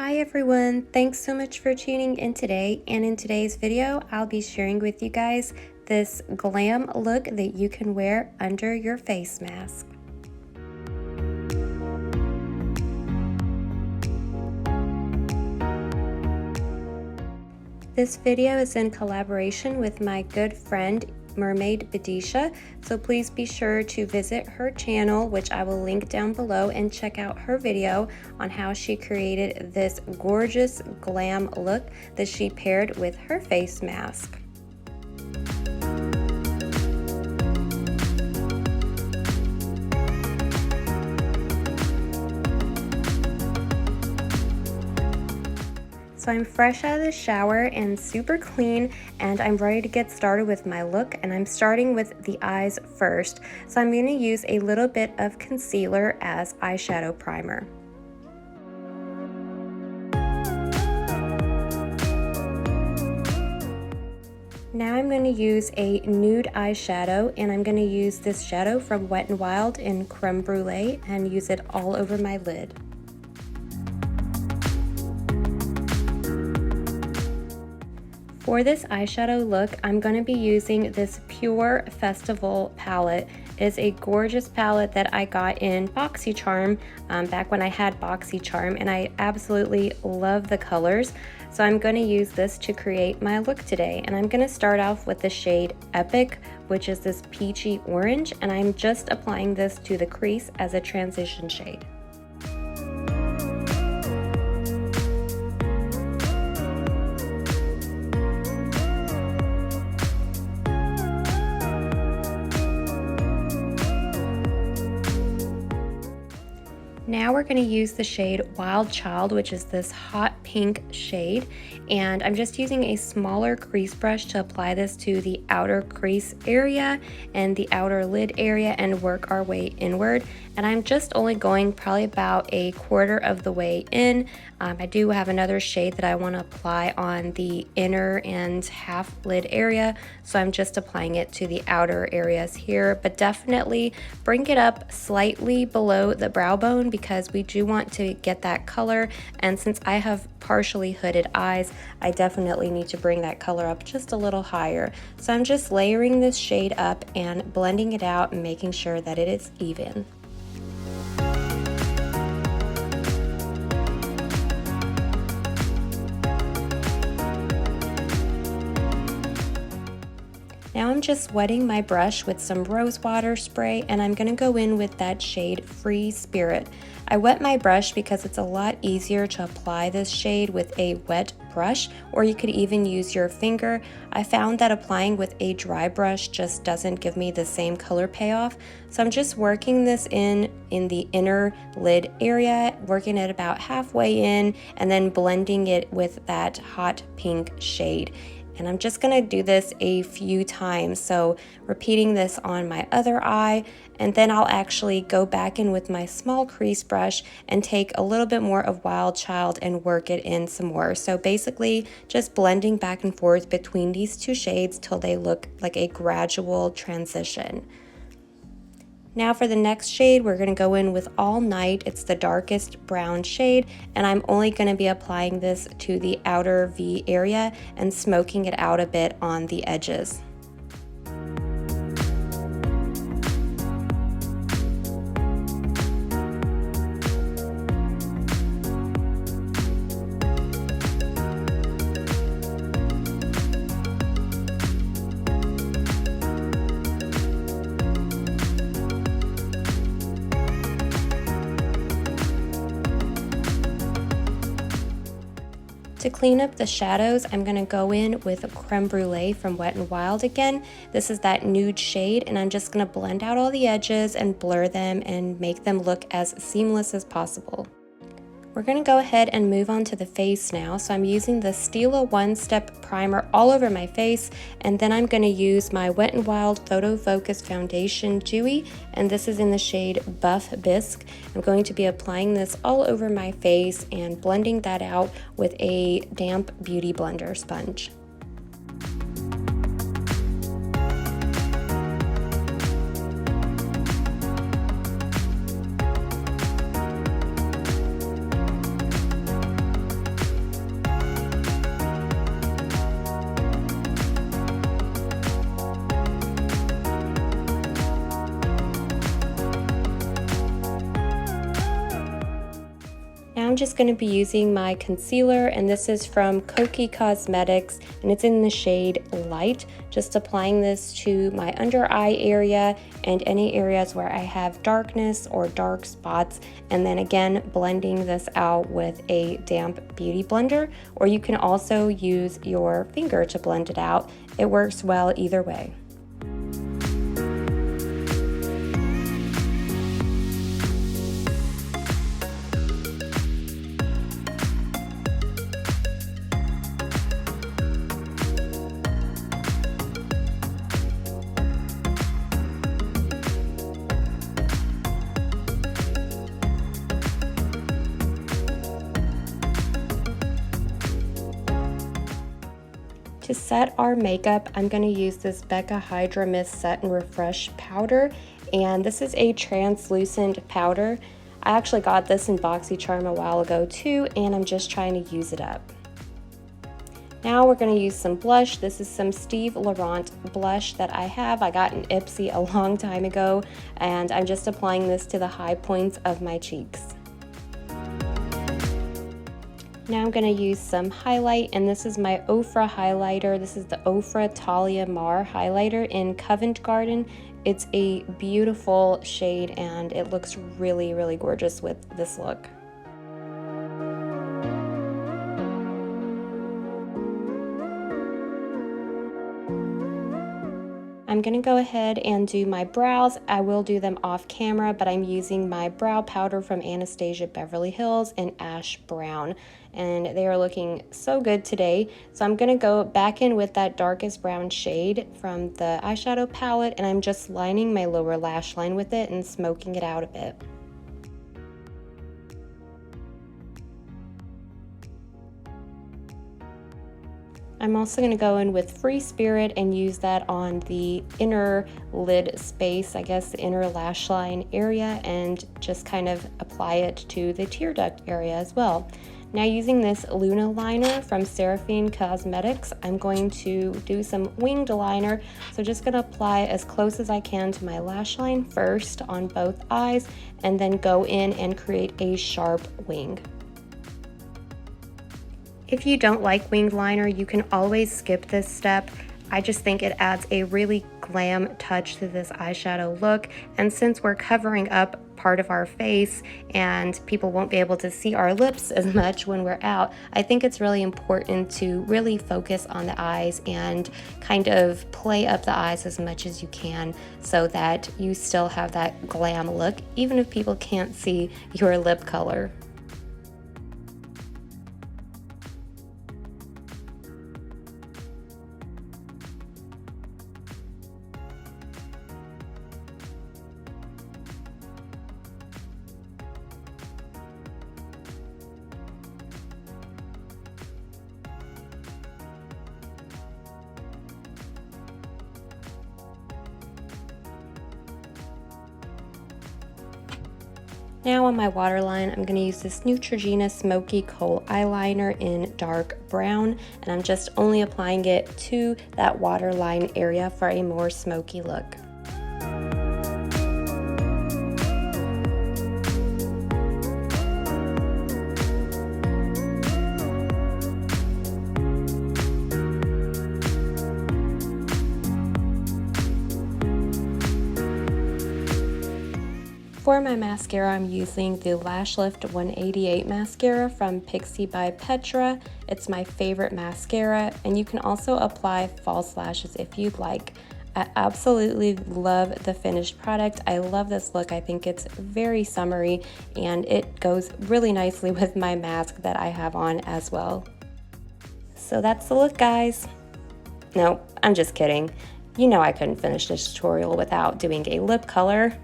Hi everyone, thanks so much for tuning in today, and in today's video I'll be sharing with you guys this glam look that you can wear under your face mask. This video is in collaboration with my good friend Mermaid Bidisha, so please be sure to visit her channel, which I will link down below, and check out her video on how she created this gorgeous glam look that she paired with her face mask. So I'm fresh out of the shower and super clean, and I'm ready to get started with my look, and I'm starting with the eyes first. So I'm going to use a little bit of concealer as eyeshadow primer. Now I'm going to use a nude eyeshadow, and I'm going to use this shadow from Wet n Wild in Creme Brulee and use it all over my lid. For this eyeshadow look, I'm going to be using this Pure Festival palette. It is a gorgeous palette that I got in BoxyCharm back when I had BoxyCharm, and I absolutely love the colors. So I'm going to use this to create my look today, and I'm going to start off with the shade Epic, which is this peachy orange, and I'm just applying this to the crease as a transition shade. Now we're going to use the shade Wild Child, which is this hot pink shade, and I'm just using a smaller crease brush to apply this to the outer crease area and the outer lid area and work our way inward. And I'm just only going probably about a quarter of the way in. I do have another shade that I want to apply on the inner and half lid area, so I'm just applying it to the outer areas here, but definitely bring it up slightly below the brow bone because we do want to get that color, and since I have partially hooded eyes, I definitely need to bring that color up just a little higher. So I'm just layering this shade up and blending it out and making sure that it is even. Now I'm just wetting my brush with some rose water spray, and I'm going to go in with that shade Free Spirit. I wet my brush because it's a lot easier to apply this shade with a wet brush, or you could even use your finger. I found that applying with a dry brush just doesn't give me the same color payoff, so I'm just working this in the inner lid area, working it about halfway in, and then blending it with that hot pink shade. And I'm just going to do this a few times, so repeating this on my other eye, and then I'll actually go back in with my small crease brush and take a little bit more of Wild Child and work it in some more. So basically just blending back and forth between these two shades till they look like a gradual transition. Now for the next shade, we're going to go in with All Night. It's the darkest brown shade, and I'm only going to be applying this to the outer V area and smoking it out a bit on the edges. To clean up the shadows, I'm going to go in with Creme Brulee from Wet n Wild again. This is that nude shade, and I'm just going to blend out all the edges and blur them and make them look as seamless as possible. We're going to go ahead and move on to the face now. So I'm using the Stila One Step Primer all over my face, and then I'm going to use my Wet n Wild Photo Focus Foundation Dewy, and this is in the shade Buff Bisque. I'm going to be applying this all over my face and blending that out with a damp Beauty Blender sponge. just going to be using my concealer, and this is from Koki Cosmetics, and it's in the shade Light. Just applying this to my under eye area and any areas where I have darkness or dark spots, and then again blending this out with a damp beauty blender, or you can also use your finger to blend it out. It works well either way. To set our makeup, I'm going to use this Becca Hydra Mist Set and Refresh powder, and this is a translucent powder. I actually got this in BoxyCharm a while ago too, and I'm just trying to use it up. Now we're going to use some blush. This is some Steve Laurent blush that I have. I got in Ipsy a long time ago, and I'm just applying this to the high points of my cheeks. Now I'm going to use some highlight, and this is my Ofra highlighter. This is the Ofra Talia Mar highlighter in Covent Garden. It's a beautiful shade, and it looks really, really gorgeous with this look. I'm going to go ahead and do my brows. I will do them off camera, but I'm using my brow powder from Anastasia Beverly Hills in Ash Brown, and they are looking so good today. So I'm going to go back in with that darkest brown shade from the eyeshadow palette, and I'm just lining my lower lash line with it and smoking it out a bit. I'm also going to go in with Free Spirit and use that on the inner lid space, I guess the inner lash line area, and just kind of apply it to the tear duct area as well. Now using this Luna liner from Seraphine Cosmetics, I'm going to do some winged liner. So just going to apply as close as I can to my lash line first on both eyes, and then go in and create a sharp wing. If you don't like winged liner, you can always skip this step. I just think it adds a really glam touch to this eyeshadow look, and since we're covering up part of our face and people won't be able to see our lips as much when we're out, I think it's really important to really focus on the eyes and kind of play up the eyes as much as you can so that you still have that glam look, even if people can't see your lip color. Now on my waterline, I'm going to use this Neutrogena Smoky Kohl eyeliner in dark brown, and I'm just only applying it to that waterline area for a more smoky look. For my mascara, I'm using the Lash Lift 188 mascara from Pixie by Petra. It's my favorite mascara, and you can also apply false lashes if you'd like. I absolutely love the finished product. I love this look. I think it's very summery, and it goes really nicely with my mask that I have on as well. So that's the look, guys. No, I'm just kidding. You know I couldn't finish this tutorial without doing a lip color.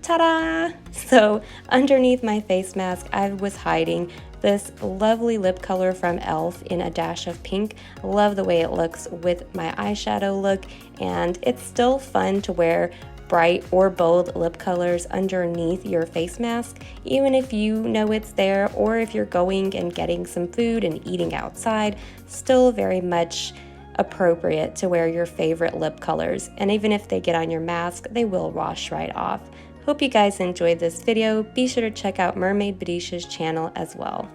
Ta-da! So underneath my face mask, I was hiding this lovely lip color from e.l.f. in a dash of pink. Love the way it looks with my eyeshadow look, and it's still fun to wear bright or bold lip colors underneath your face mask, even if you know it's there, or if you're going and getting some food and eating outside. Still very much appropriate to wear your favorite lip colors, and even if they get on your mask, they will wash right off. Hope you guys enjoyed this video. Be sure to check out Mermaid Bidisha's channel as well.